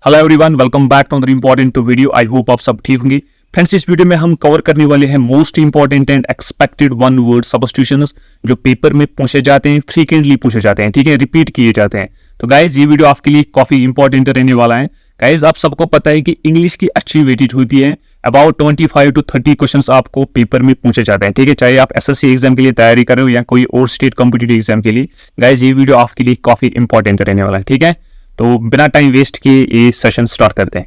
Hello everyone, welcome back to another important video. I hope आप सब ठीक होंगे। फ्रेंड्स, इस वीडियो में हम कवर करने वाले हैं most important and expected one word substitutions जो पेपर में पूछे जाते हैं, फ्रीक्वेंटली पूछे जाते हैं, ठीक है, रिपीट किए जाते हैं। तो गाइज ये वीडियो आपके लिए काफी इंपॉर्टेंट रहने वाला है। गाइज आप सबको पता है कि इंग्लिश की अच्छी वेटेज होती है, अबाउट 25 to 30 क्वेश्चंस आपको पेपर में पूछे जाते हैं, ठीक है, चाहे आप एसएससी एग्जाम के लिए तैयारी कर रहे हो या कोई और स्टेट कॉम्पिटिटिव एग्जाम के लिए। गाइज ये वीडियो आपके लिए काफी इंपॉर्टेंट रहने वाला है, ठीक है। तो बिना टाइम वेस्ट किए ये सेशन स्टार्ट करते हैं।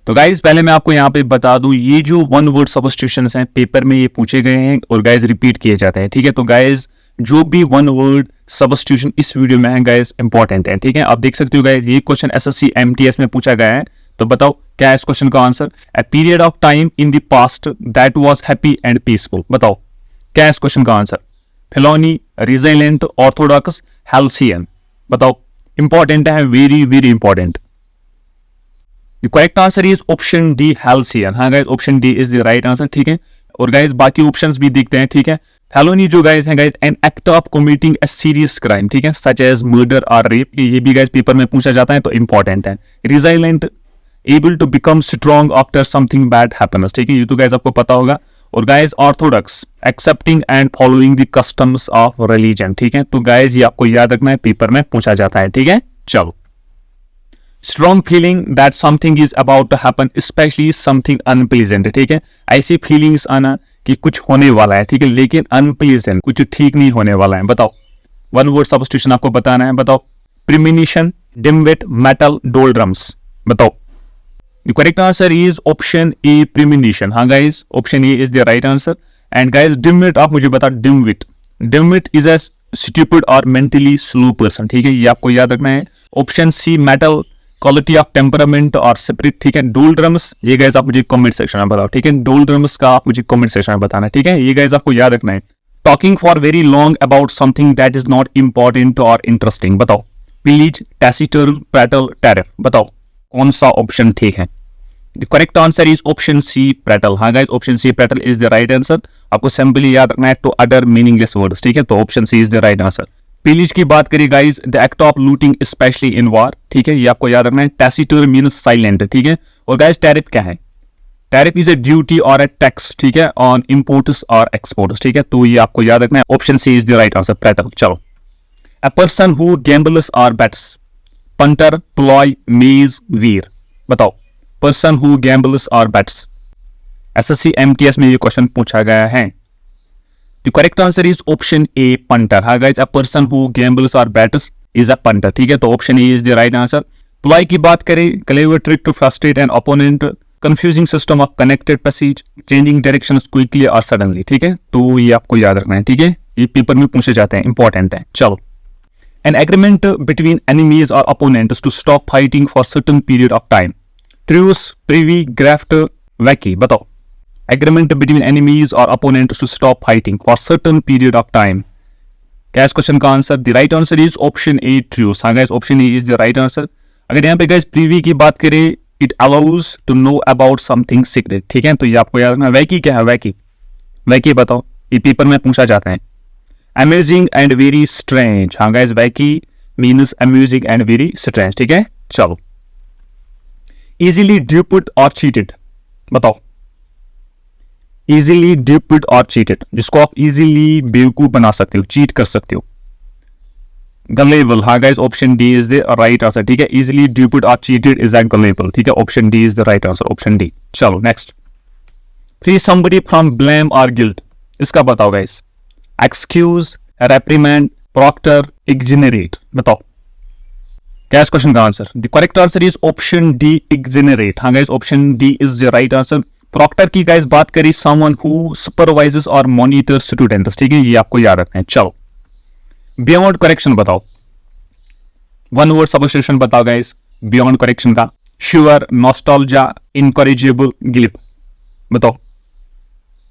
तो गाइज पहले मैं आपको यहाँ पे बता दूं, ये जो वन वर्ड सब्स्टिट्यूशंस हैं पेपर में ये पूछे गए हैं और गाइज रिपीट किए जाते हैं, ठीक है। तो गाइज जो भी वन वर्ड सब्स्टिट्यूशन इस वीडियो में है गाइज इंपॉर्टेंट है, ठीक है। आप देख सकते हो गाइज ये क्वेश्चन एसएससी एमटीएस में पूछा गया है। तो बताओ क्या है इस क्वेश्चन का answer. A period of time in the past that was happy and peaceful. बताओ क्या है इस क्वेश्चन का answer. Felony, resilient, orthodox, halcyon. बताओ, इंपॉर्टेंट है, very very important. The correct answer is option D, halcyon. हाँ guys, option D is the right answer, ठीक है। और गाइज बाकी ऑप्शंस भी देखते हैं, ठीक है। फेलोनी जो गाइज है guys an act of committing a serious crime, ठीक है, सच एज मर्डर और रेप। ये भी गाइज पेपर में पूछा जाता है, तो इंपॉर्टेंट है। Resilient, able to become strong after something bad happens, ठीक है, ये तो गाइज आपको पता होगा। और guys orthodox, accepting and following the customs of religion, ठीक है। तो गाइज ये आपको याद रखना है, पेपर में पूछा जाता है, ठीक है। चलो, strong feeling that something is about to happen, especially something unpleasant, ठीक है। ऐसी फीलिंग्स आना कि कुछ होने वाला है, ठीक है, लेकिन अनप्लीजेंट, कुछ ठीक नहीं होने वाला है। बताओ, वन वर्ड सब्स्टिट्यूशन आपको बताना है। बताओ, प्रीमिनिशन, डिमविट, मेटल, डोलड्रम्स। बताओ, the correct answer is option A, premonition। हाँ guys, option A is the right answer। and guys dimwit आप मुझे बता, dimwit is a stupid or mentally slow person, ठीक है, ये आपको याद रखना है। option C, metal, quality of temperament और spirit, ठीक है। doldrums, ये guys आप मुझे comment section में बताओ, ठीक है, doldrums का आप मुझे comment section में बताना, ठीक है, ये guys आपको याद रखना है। talking for very long about something that is not important or interesting। बताओ, pillage, taciturn, prattle, tariff। बताओ कौन सा ऑप्शन ठीक है। The correct answer is option C, prattle। हाँ guys, option C, prattle is the right answer। आपको simply याद रखना है to utter meaningless words, ठीक है, तो option C is the right answer। pillage की बात करें guys, the act of looting especially in war, ठीक है, ये आपको याद रखना है। taciturn means silent, ठीक है। और गाइज tariff क्या है। tariff is a duty or a tax, ठीक है, on imports or exports, ठीक है, तो ये आपको याद रखना है। Option C is the right answer, prattle। चलो, a person who gambles or bets, punter, ploy, maze, veer। बताओ, पर्सन हु गैम्बल्स और बेट्स। एसएससी एमटीएस में ये क्वेश्चन पूछा गया है। The correct answer is option A, punter. हाँ guys, a person who gambles और बेट्स इज अ पंटर, ठीक है, तो option A is the right answer. Ploy की बात करें, clever trick to frustrate an opponent, confusing system of connected passage, changing directions quickly और suddenly, ठीक है, तो ये आपको याद रखना है, ठीक है, ये पेपर में पूछे जाते हैं, इंपॉर्टेंट है। चलो, an agreement between enemies or opponents to stop fighting for certain period of time, truce, privy, graft, vacay। बताओ, agreement between enemies or opponents to stop fighting for certain period of time। क्या इस question का answer. the right answer is option A, truce। हाँ guys, option A is the right answer। अगर यहाँ पे guys privy की बात करें, it allows to know about something secret, ठीक है, तो ये आपको याद रखना। vacay क्या है, vacay बताओ, ये पेपर में पूछा जाता है। Amazing and very strange. हाँ guys, wacky means amusing and very strange, ठीक है। चलो, इजीली ड्यूप्ड और चीटेड। बताओ, इजीली ड्यूप्ड और चीटेड, जिसको आप इजीली बेवकूफ बना सकते हो, चीट कर सकते हो। गलेबल। हाँ guys, option D is the right answer, ठीक है, इजीली ड्यूप्ड और चीटेड इज गलेबल, ठीक है, option D is the right answer, option D. चलो next, free somebody from blame और गिल्ट, इसका बताओ guys. Excuse, reprimand, proctor, exonerate. बताओ क्या इस क्वेश्चन का answer. The correct answer is option D, exonerate. हाँ guys, option D is the right answer. Proctor की गाइस बात करी, समवन हु सुपरवाइजेस और मॉनिटर स्टूडेंट्स, ठीक है, ये आपको याद रखना है। चलो, बियॉन्ड करेक्शन बताओ, वन वर्ड सब्स्टिट्यूशन बताओ गाइस बियॉन्ड करेक्शन का। Sure, nostalgia, incorrigible, glib. बताओ,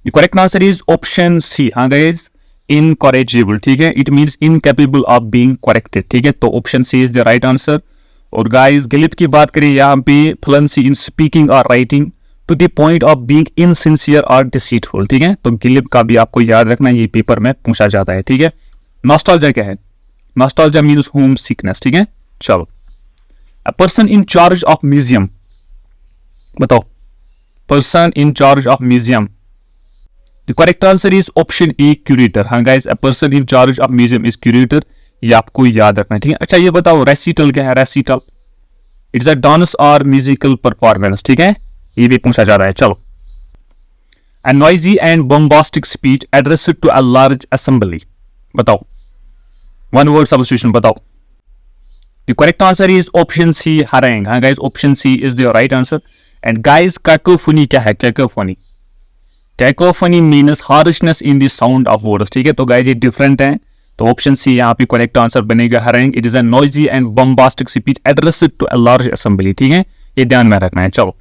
the correct answer is option C. हाँ गाइस, इनकरेजेबल, ठीक है, it means incapable of being corrected, ठीक है, तो option C is the right answer. और गाइस गिलिप की बात करें, यहाँ पे फ्लुएंसी इन स्पीकिंग और writing to the point of being insincere और डिसीटफुल, ठीक है, तो गिलिप का भी आपको याद रखना, ये पेपर में पूछा जाता है, ठीक है। नॉस्टैल्जिया क्या है। नॉस्टैल्जिया मीन्स होम सिकनेस, ठीक है, चलो, a person in charge of museum, बताओ, person in charge of museum. The correct answer is option A, curator. हाँ guys, a person in charge of museum is curator, ये आपको याद रखना है, ठीक है। अच्छा ये बताओ, रेसिटल क्या है? रेसिटल इट्स अ डांस और म्यूजिकल परफॉर्मेंस, ठीक है, ये भी पूछा जा रहा है। चलो, a noisy and bombastic speech addressed to a large assembly, बताओ, one word substitution बताओ। The correct answer is option C, harangue। हाँ guys, option C is the right answer। And guys, cacophony क्या है? cacophony, cacophony means harshness in the sound of words, ठीक है। तो guys ये different है, तो ऑप्शन सी यहाँ पे करेक्ट आंसर बनेगा, harangue। It is a noisy and bombastic speech addressed to a large assembly, ठीक है, ये ध्यान में रखना है। चलो,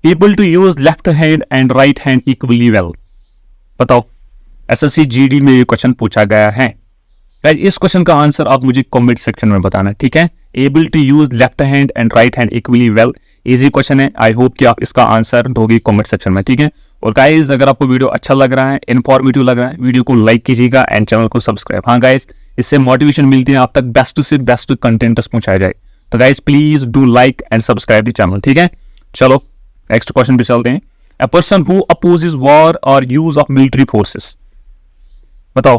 able to use left hand and right hand equally well, बताओ, एसएससी जीडी में ये क्वेश्चन पूछा गया है। गाइस इस क्वेश्चन का आंसर आप मुझे कमेंट सेक्शन में बताना, ठीक है। Able to use left hand and right hand equally well, easy question है। आई होप कि आप इसका आंसर दोगे कमेंट सेक्शन में, ठीक है। और गाइस अगर आपको वीडियो अच्छा लग रहा है, इन्फॉर्मेटिव लग रहा है, वीडियो को लाइक कीजिएगा एंड चैनल को सब्सक्राइब। हाँ गाइस, इससे मोटिवेशन मिलती है आप तक बेस्ट से बेस्ट कंटेंट पहुंचाया जाए। तो guys please do like and subscribe the channel, ठीक है। चलो नेक्स्ट क्वेश्चन पे चलते हैं। A person who opposes war और यूज ऑफ मिलिट्री फोर्सेस, बताओ,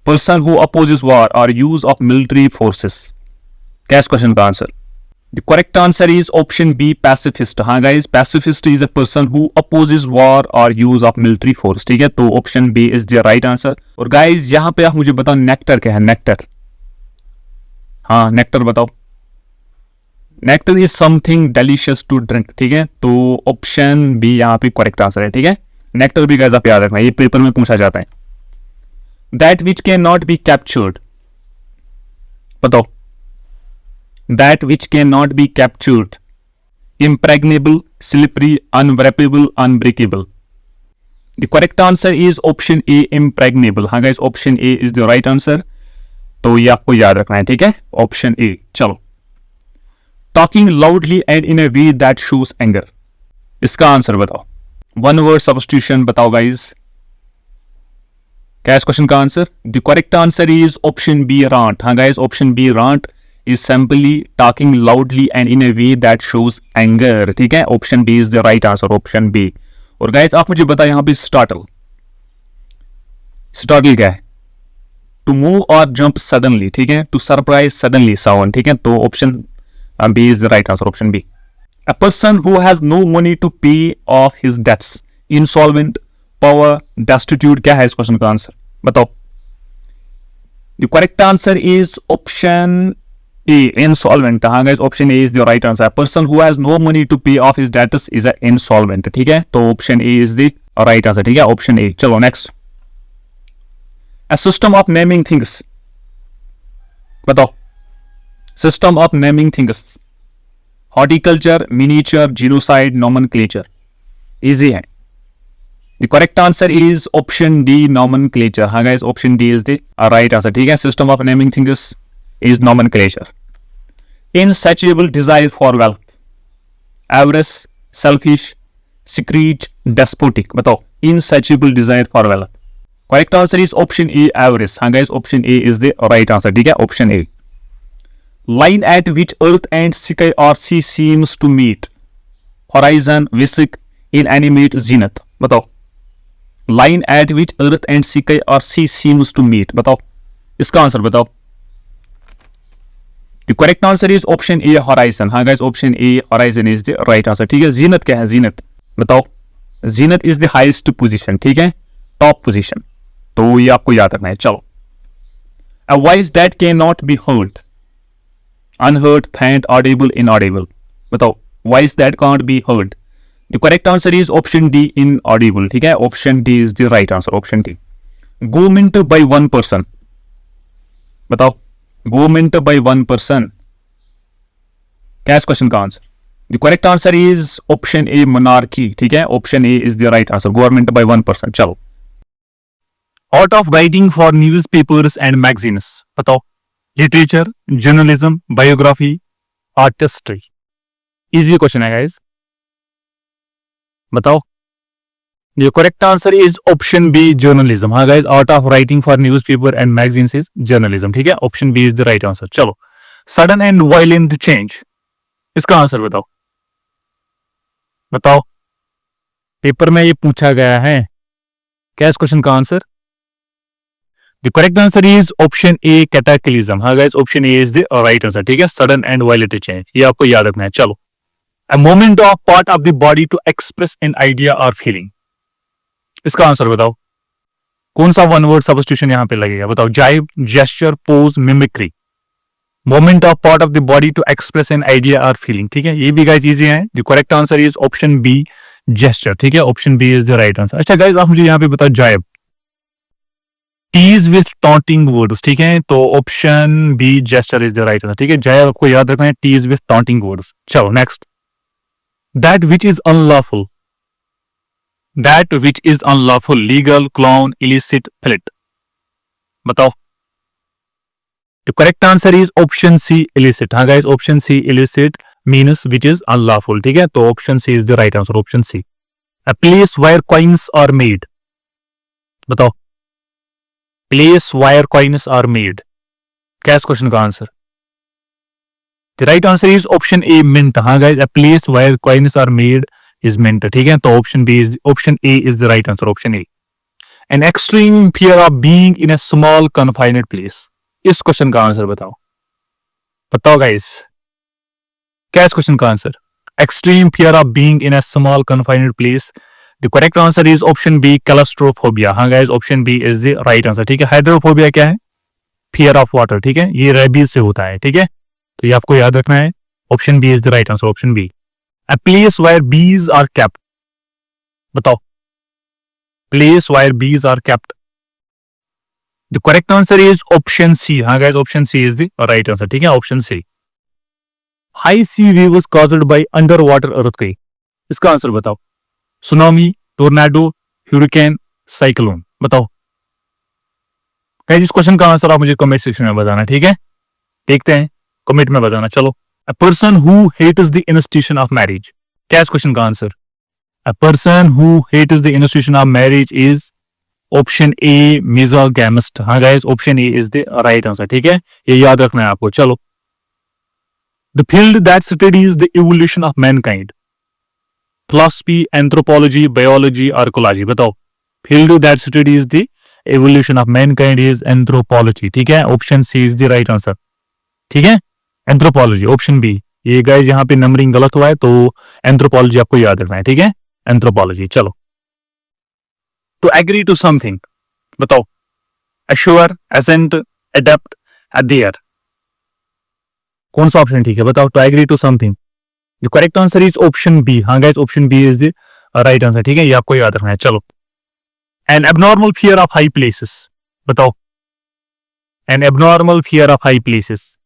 पर्सन हु अपोजेस वॉर और यूज ऑफ मिलिट्री फोर्सेस, क्या इस क्वेश्चन का answer? The correct answer is option B, pacifist. हाँ guys, pacifist is a person who opposes war और use of military force, ठीक है। तो option B is the right answer. और guys यहां पे आप मुझे बताओ नेक्टर क्या है? नेक्टर, हाँ नेक्टर बताओ। Nectar is something delicious to drink, ठीक है। तो ऑप्शन बी यहाँ पे करेक्ट आंसर है, ठीक है। नेक्टर भी गाइस आप याद रखना, ये पेपर में पूछा जाता है। That which can not be captured, बताओ, that which can not be captured, impregnable, slippery, unbreakable, unbreakable. The correct answer is option A, impregnable. हाँ guys, option A is the right answer, तो ये आपको याद रखना है, ठीक है, ऑप्शन ए। चलो, talking loudly and in a way that shows anger, इसका आंसर बताओ। वन वर्ड सब्स्टिट्यूशन बताओ गाइस, क्या इस क्वेश्चन का answer? The correct answer is option B, rant. हाँ guys, option B rant is simply talking loudly and in a way that shows anger, ठीक है। Option B is the right answer, option B. और guys आप मुझे बताओ यहाँ पे startle, startle क्या है? टू मूव और जंप सडनली, ठीक है, टू सरप्राइज सडनली साउंड, ठीक है। तो option B is the right answer, option B. A person who has no money to pay off his debts, insolvent, pauper, destitute, क्या है इस क्वेश्चन का आंसर? बताओ। The correct answer is option A, insolvent. हाँ guys, option A is the right answer. Person who has no money to pay off his debts is a insolvent, ठीक है। तो option A is the right answer, ठीक है, option A. चलो next. A system of naming things, बताओ, system of naming things, horticulture, miniature, genocide, nomenclature, easy है। The correct answer is option D, nomenclature। हाँ guys, option D is the right answer, ठीक है। System of naming things is nomenclature। Insatiable desire for wealth, avarice, selfish, secret, despotic, बताओ। Insatiable desire for wealth, correct answer is option A, avarice। हाँ guys, option A is the right answer, ठीक है, option A। Line at which earth and sky or sea seems to meet, horizon, visic, inanimate, zenith, बताओ। Line at which earth and sky और sea seems to meet, बताओ, इसका answer बताओ। The correct answer is option A, horizon. हाँ guys, option A, horizon is the right answer, ठीक है। Zenith क्या है? जीनत बताओ। Zenith is the highest position, ठीक है, टॉप पोजीशन, तो ये आपको याद रखना है। चलो, a voice that can not be heard, unheard, फेंट, ऑडिबल, इनऑडिबल, बताओ। Voice that can't be heard, the correct answer is option D, inaudible, ठीक है, option D is the right answer, option D. Go meant by one person, बताओ। गो meant by one person, क्या इस question का answer? The correct answer is option A, monarchy, ठीक है, option A is the right answer, government by one person. चलो, art of writing for newspapers and magazines, बताओ। Literature, journalism, biography, artistry, easy question है guys, बताओ। The correct answer is option B, journalism. हाँ guys, art of writing for newspaper and magazines is journalism, ठीक है, option B is the right answer. चलो, sudden and violent change, इसका answer बताओ। बताओ, paper में ये पूछा गया है। क्या इस क्वेश्चन का answer? The correct answer is option A, cataclysm. हाँ guys, option A is the right answer. ठीक है, सडन एंड वायलेंट चेंज, ये आपको याद रखना है। चलो, a movement of part of the body to express an idea or feeling, इसका आंसर बताओ। कौन सा वन वर्ड सब्स्टिट्यूशन यहां पे लगेगा? बताओ। Jibe, gesture, pose, mimicry. Movement of part of the body to express an idea और feeling. ठीक है, ये भी गाइस इजी है। The correct answer is option B, gesture. ठीक है, option B is the right answer. अच्छा गाइस, आप मुझे यहाँ पे बताओ, जाइब, टीज विथ टॉन्टिंग वर्ड्स। ठीक है, तो option B, gesture is the right answer. ठीक है, जाइब आपको याद रखना है, टीज विथ टॉन्टिंग वर्ड्स। चलो next, that which is unlawful, that which is unlawful, legal, clown, illicit, flit। बताओ। The correct answer is option C, illicit। हाँ guys, option C, illicit means which is unlawful। ठीक है, तो option C is the right answer, option C। A place where coins are made। बताओ, place where coins are made, क्या इस question का answer? The right answer is option A, mint। हाँ guys, a place where coins are made is mint। ठीक है, तो option A is the right answer, option A। An extreme fear of being in a small confined place, इस question का answer बताओ। बताओ guys, क्या इस क्वेश्चन का answer? Extreme fear of being in a small confined place, the correct answer is option B, claustrophobia। हाँ guys, option B is the right answer। ठीक है, हाइड्रोफोबिया क्या है? Fear of water। ठीक है, ये रेबीज से होता है। ठीक है, तो ये आपको याद रखना है। Option B is the right answer, option B. A place where bees are kept. बताओ, place where bees are kept, the correct answer is option C. हाँ guys, option C is the right answer. ठीक है, option C. High sea waves caused by under water earthquake, इसका answer बताओ। Tsunami, tornado, hurricane, cyclone. बताओ guys, इस question का answer आप मुझे कमेंट सेक्शन में बताना। ठीक है, देखते हैं, कमेंट में बताना। चलो, a person who hates the institution of marriage, क्या इस क्वेश्चन का answer? A person who hates the institution of marriage is option A, misogamist. हाँ guys, option A is the right answer. ठीक है, ये याद रखना है आपको। चलो, the field that studies the evolution of mankind, philosophy, anthropology, biology, archaeology. बताओ, field that studies the evolution of mankind is anthropology. ठीक है, option C is the right answer. ठीक है, एंथ्रोपोलॉजी, ऑप्शन बी। ये गाइस यहाँ पे numbering गलत हुआ है, तो एंथ्रोपोलॉजी आपको याद रखना है। ठीक है, एंथ्रोपोलॉजी। चलो, टू एग्री टू समथिंग, बताओ। एश्योर, एसेंट, एडेप्ट, अडेयर, कौन सा ऑप्शन ठीक है? बताओ, to agree to something. The correct answer is option B. हाँ guys, option B is the right answer. ठीक है, ये आपको याद रखना है। चलो, an abnormal fear of high places, बताओ। An abnormal fear of high places,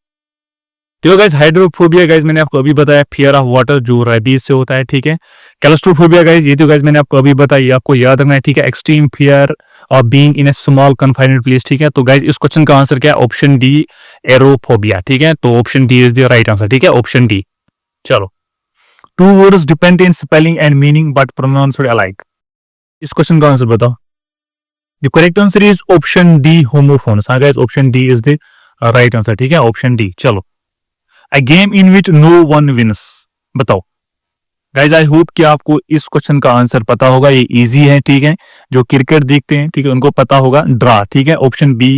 तो गाइस हाइड्रोफोबिया गाइस मैंने आपको अभी बताया, फियर ऑफ वाटर जो रेबीज से होता है। ठीक है, क्लस्ट्रोफोबिया गाइस, ये तो गाइस मैंने आपको अभी बताया, आपको याद रखना है। ठीक है, extreme fear of being in a small confined place. ठीक है, तो गाइस इस क्वेश्चन का आंसर क्या है? Option D, aerophobia. ठीक है, तो option D is the right answer. ठीक है, ऑप्शन डी। चलो, two words depend in spelling and meaning but pronounced alike, इस क्वेश्चन का आंसर बताओ। The correct answer is option D, homophones. हाँ guys, option D is the right answer. ठीक है, option D. चलो, A game in which no one wins, बताओ। Guys I hope कि आपको इस क्वेश्चन का आंसर पता होगा, ये इजी है। ठीक है, जो क्रिकेट देखते हैं, ठीक है, उनको पता होगा, ड्रा। ठीक है, option B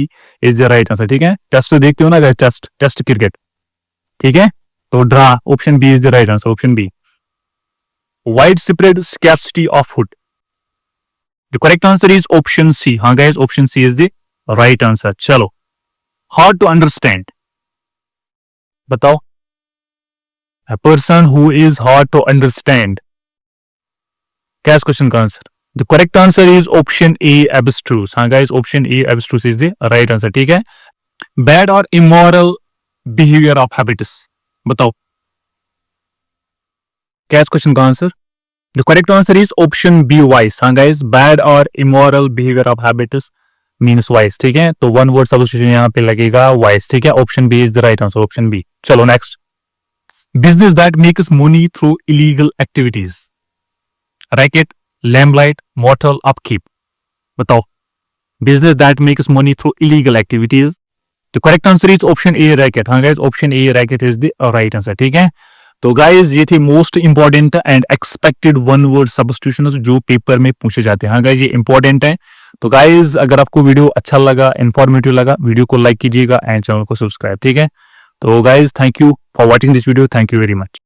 is the right answer. ठीक है, टेस्ट देखते हो ना गाइज, टेस्ट क्रिकेट। ठीक है, तो draw, option B is the right answer, option B. Widespread scarcity of food, the correct answer is option C. हाँ guys, option C is the right answer. चलो, hard to understand, बताओ। A person who is hard to understand, क्या इस question का answer? The correct answer is option A, abstruse। हाँ guys, option A, abstruse is the right answer। ठीक है, bad or immoral behavior of habits, बताओ, क्या इस क्वेश्चन का answer? The correct answer is option B, wise। हाँ guys, bad or immoral behavior of habits means wise। ठीक है, तो वन वर्ड सब्स्टिट्यूशन यहाँ पे लगेगा wise। ठीक है, option B is the right answer, option B. चलो next, business that makes money through illegal activities, racket, lamplight, motel, upkeep, बताओ। Business that makes money through illegal activities, the correct answer is option A racket. हाँ guys, option A racket is the right answer. ठीक है, तो guys ये थे most important and expected one word substitution जो paper में पूछे जाते हैं। हाँ गाइज, ये इंपॉर्टेंट है। तो गाइज अगर आपको वीडियो अच्छा लगा, इंफॉर्मेटिव लगा, वीडियो को लाइक कीजिएगा एंड चैनल को सब्सक्राइब। ठीक है, तो guys thank you for watching this video, thank you very much.